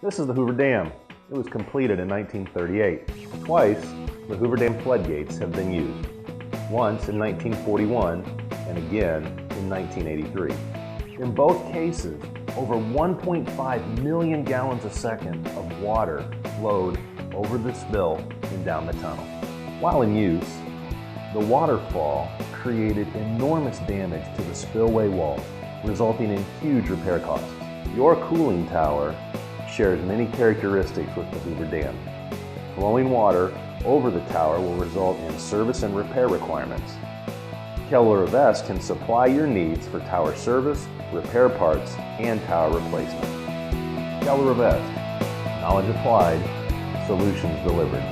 This is the Hoover Dam. It was completed in 1938. Twice, the Hoover Dam floodgates have been used. Once in 1941 and again in 1983. In both cases, over 1.5 million gallons a second of water flowed over the spill and down the tunnel. While in use, the waterfall created enormous damage to the spillway walls, resulting in huge repair costs. Your cooling tower shares many characteristics with the Hoover Dam. Flowing water over the tower will result in service and repair requirements. Keller Revest can supply your needs for tower service, repair parts, and tower replacement. Keller Revest, knowledge applied, solutions delivered.